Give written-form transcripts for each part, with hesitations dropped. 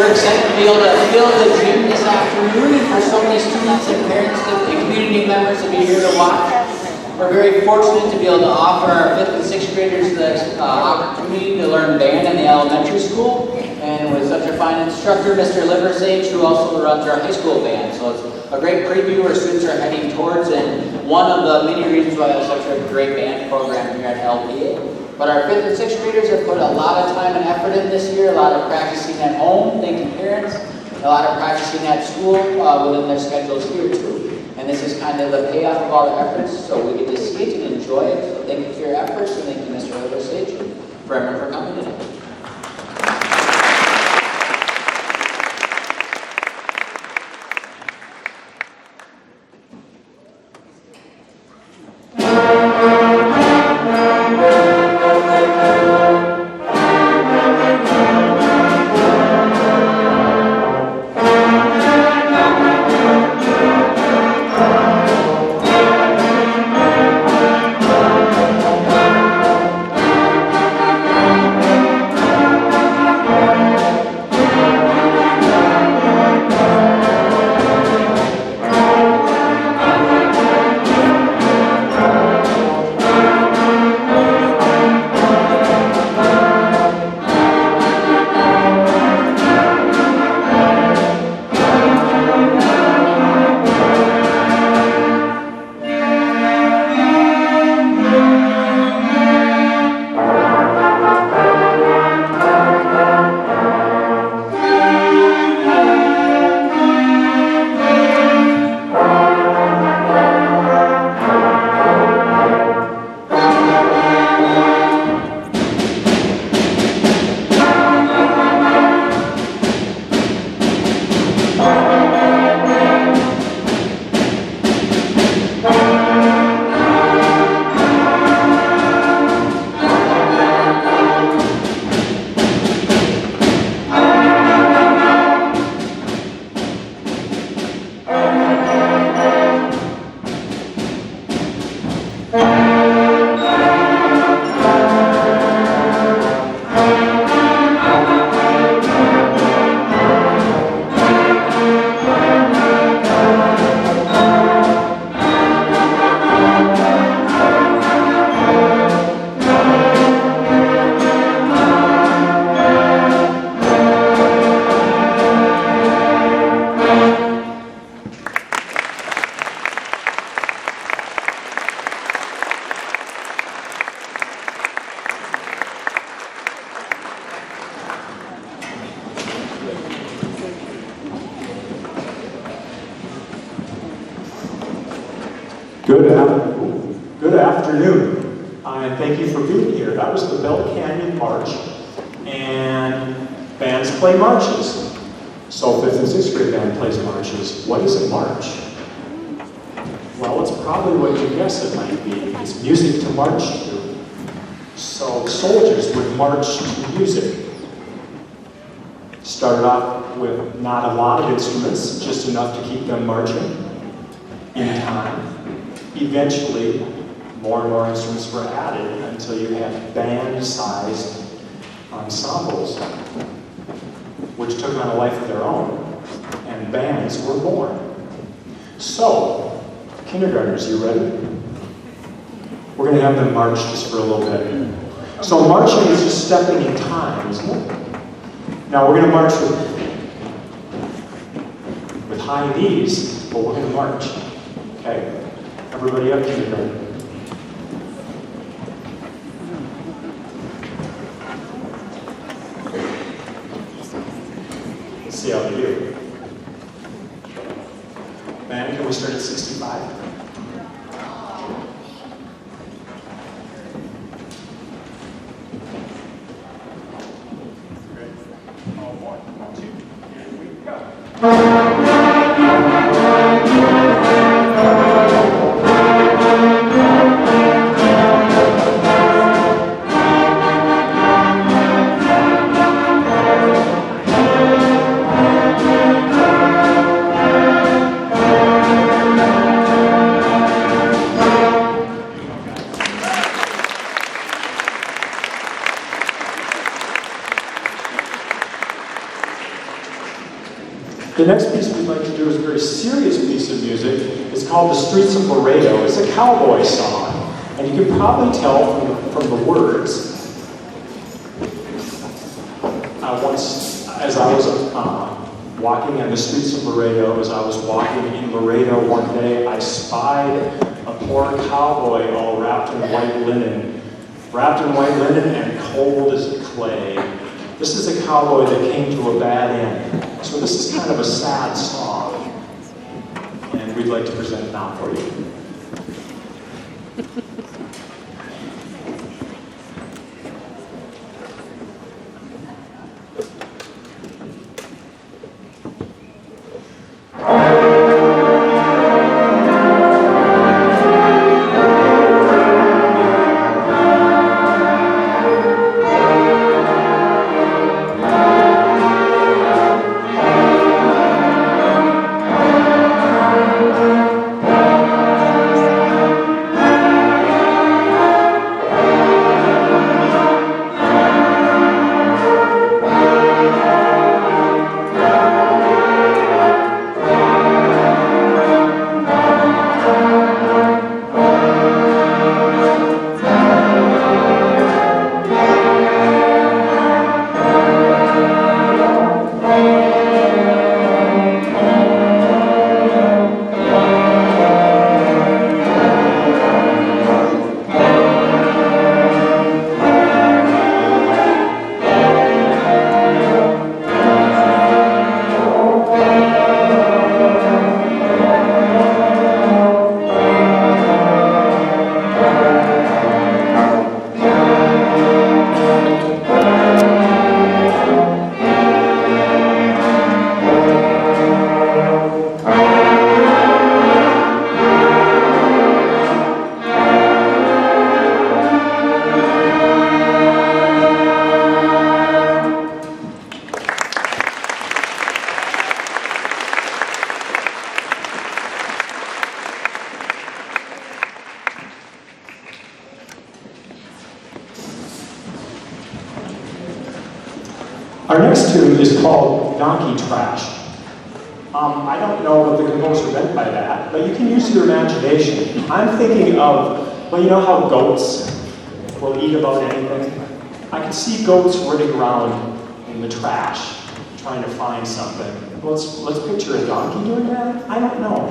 We're excited to be able to fill the gym this afternoon and for so many students and parents and community members to be here to watch. We're very fortunate to be able to offer our 5th and 6th graders the opportunity to learn band in the elementary school. And with such a fine instructor, Mr. Liversage, who also runs our high school band. So it's a great preview where students are heading towards, and one of the many reasons why it's such a great band program here at LPA. But our 5th and 6th graders have put a lot of time and effort in this year, a lot of practicing at home, thank you parents, a lot of practicing at school within their schedules here too. And this is kind of the payoff of all their efforts, so we get to see it and enjoy it. So thank you for your efforts, and thank you Mr. Liversage for everyone for coming today. Good afternoon, and thank you for being here. That was the Bell Canyon March, and bands play marches. So 5th and 6th grade band plays marches. What is a march? Well, it's probably what you guess it might be. It's music to march to. So soldiers would march to music. Started off with not a lot of instruments, just enough to keep them marching in time. Eventually, more and more instruments were added until you had band-sized ensembles, which took on a life of their own, and bands were born. So, kindergartners, you ready? We're going to have them march just for a little bit. So marching is just stepping in time, isn't it? Now we're going to march with high knees, but we're going to march, okay? Everybody up, kindergarten. Let's see how they do. Man, can we start at 65? The next piece we'd like to do is a very serious piece of music. It's called The Streets of Laredo. It's a cowboy song, and you can probably tell from the words. Once, as I was walking on the streets of Laredo, as I was walking in Laredo one day, I spied a poor cowboy all wrapped in white linen and cold as clay. This is a cowboy that came to a bad end. So this is kind of a sad song, and we'd like to present it now for you. Our next tune is called Donkey Trash. I don't know what the composer meant by that, but you can use your imagination. I'm thinking of, well, you know how goats will eat about anything? I can see goats running around in the trash, trying to find something. Let's picture a donkey doing that? I don't know.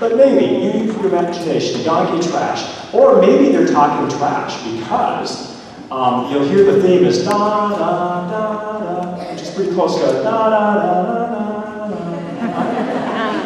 But maybe, you use your imagination, donkey trash. Or maybe they're talking trash because you'll hear the theme is da da da da, which is pretty close to da da da da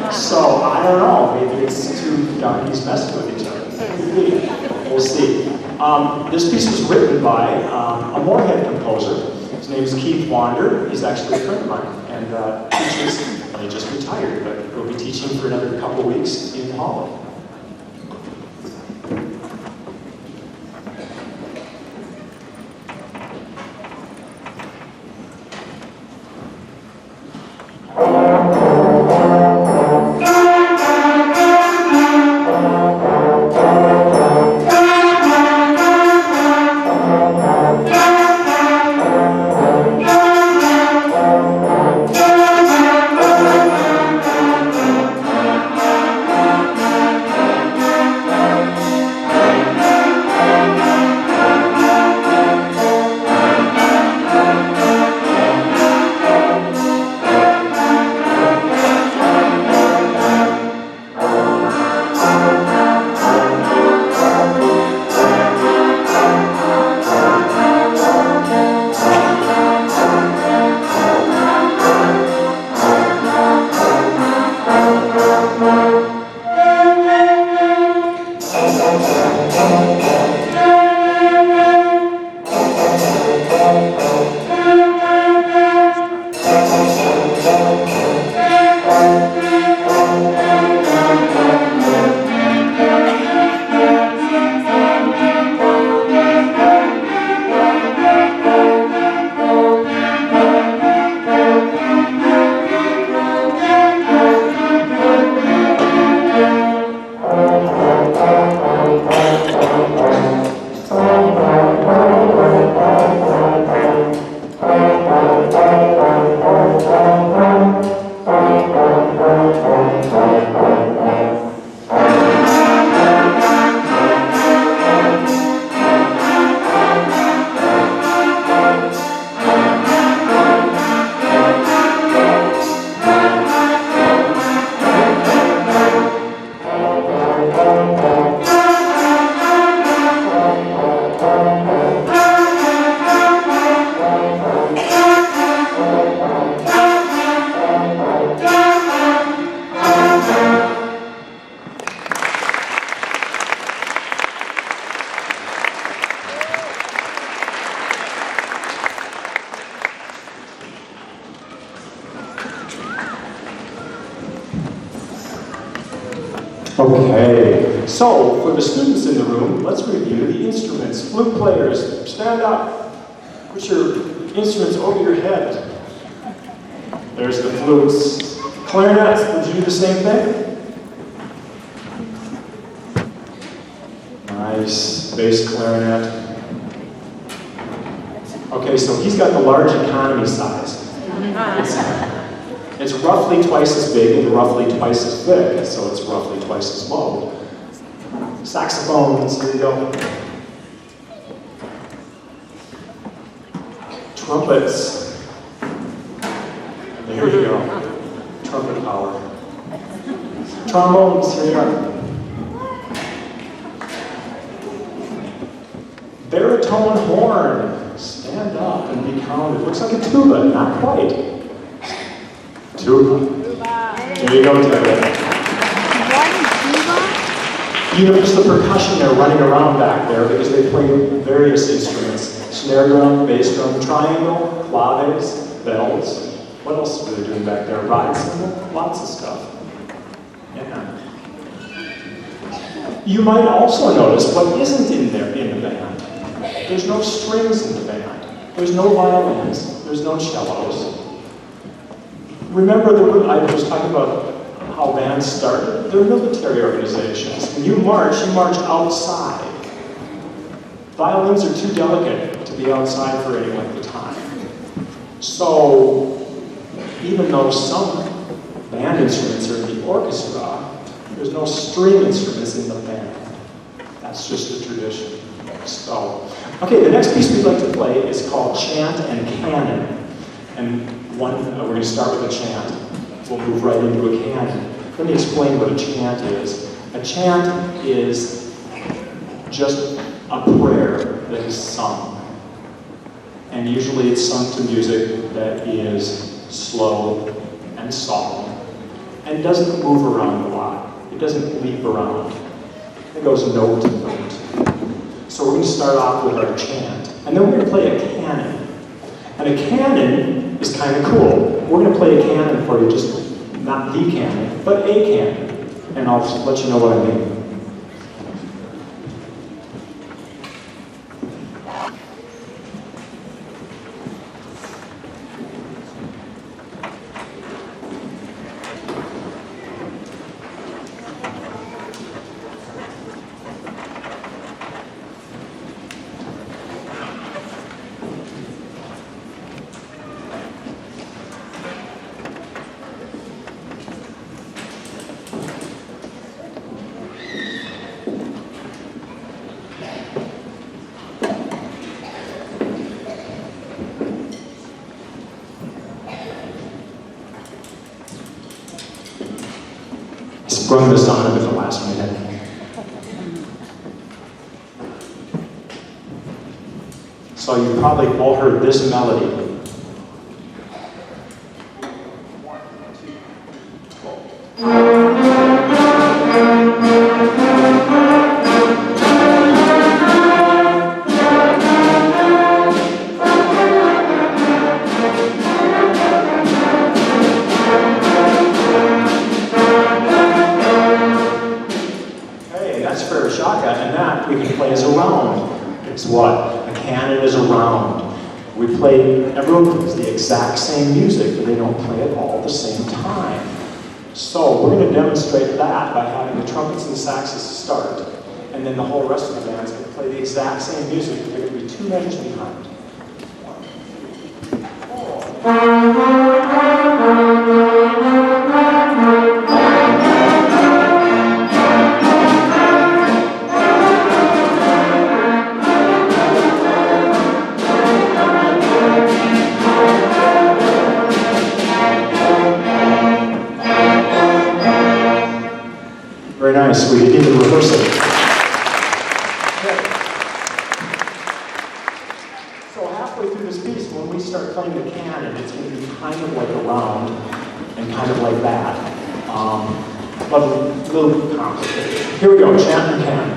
da. So I don't know, maybe it's two donkeys messing with each other. We'll see. This piece was written by a Moorhead composer. His name is Keith Wander. He's actually a friend of mine and teaches. Well, he just retired, but he'll be teaching for another couple of weeks in Holland. Okay, so for the students in the room, let's review the instruments. Flute players, stand up. Put your instruments over your head. There's the flutes. Clarinets, would you do the same thing? Nice, bass clarinet. Okay, so he's got the large economy size. It's roughly twice as big and roughly twice as thick, so it's roughly twice as low. Saxophones, here you go. Trumpets. There you go. Trumpet power. Trombones, here you are. Baritone horn. Stand up and be counted. Looks like a tuba, not quite. Tuba. There you go, Terry. You notice the percussion they're running around back there because they play various instruments. Snare drum, bass drum, triangle, claves, bells. What else are they doing back there? Ride cymbal? Lots of stuff. Yeah. You might also notice what isn't in there in the band. There's no strings in the band. There's no violins. There's no cellos. Remember, I was talking about how bands started? They're military organizations. When you march outside. Violins are too delicate to be outside for any length of time. So, even though some band instruments are in the orchestra, there's no string instruments in the band. That's just a tradition. So, okay, the next piece we'd like to play is called Chant and Canon. And we're going to start with a chant. We'll move right into a canon. Let me explain what a chant is. A chant is just a prayer that is sung. And usually it's sung to music that is slow and solemn and doesn't move around a lot. It doesn't leap around. It goes note to note. So we're going to start off with our chant. And then we're going to play a canon. And a canon is kind of cool. We're going to play a canon for you, just not the canon, but a canon. And I'll let you know what I mean. Sprung this on him at the last minute. So you probably all heard this melody. Everyone plays the exact same music, but they don't play it all at the same time. So we're going to demonstrate that by having the trumpets and saxes start, and then the whole rest of the band's going to play the exact same music, but they're going to be 2 measures behind. 1, 2. Very nice. We didn't even rehearse it. Okay. So halfway through this piece, when we start playing the canon, it's going to be kind of like a round and kind of like that. But a little complicated. Here we go, chant and canon.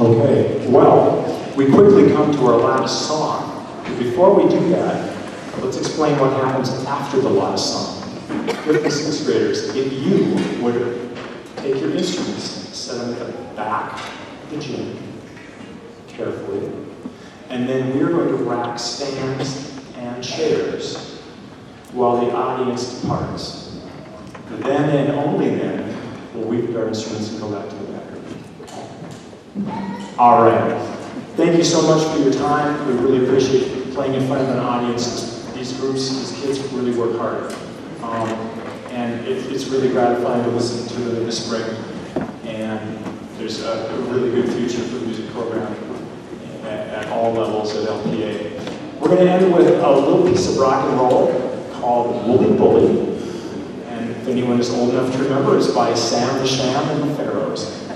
Okay, well, we quickly come to our last song. Before we do that, let's explain what happens after the last song. 5th and 6th graders, if you would take your instruments, set them at the back of the gym, carefully, and then we're going to rack stands and chairs while the audience departs. Then and only then will we put our instruments and go back to the back. All right. Thank you so much for your time. We really appreciate playing in front of an audience. These groups, these kids really work hard. And it's really gratifying to listen to them in the spring. And there's a really good future for the music program at all levels at LPA. We're going to end with a little piece of rock and roll called Woolly Bully. And if anyone is old enough to remember, it's by Sam the Sham and the Pharaohs.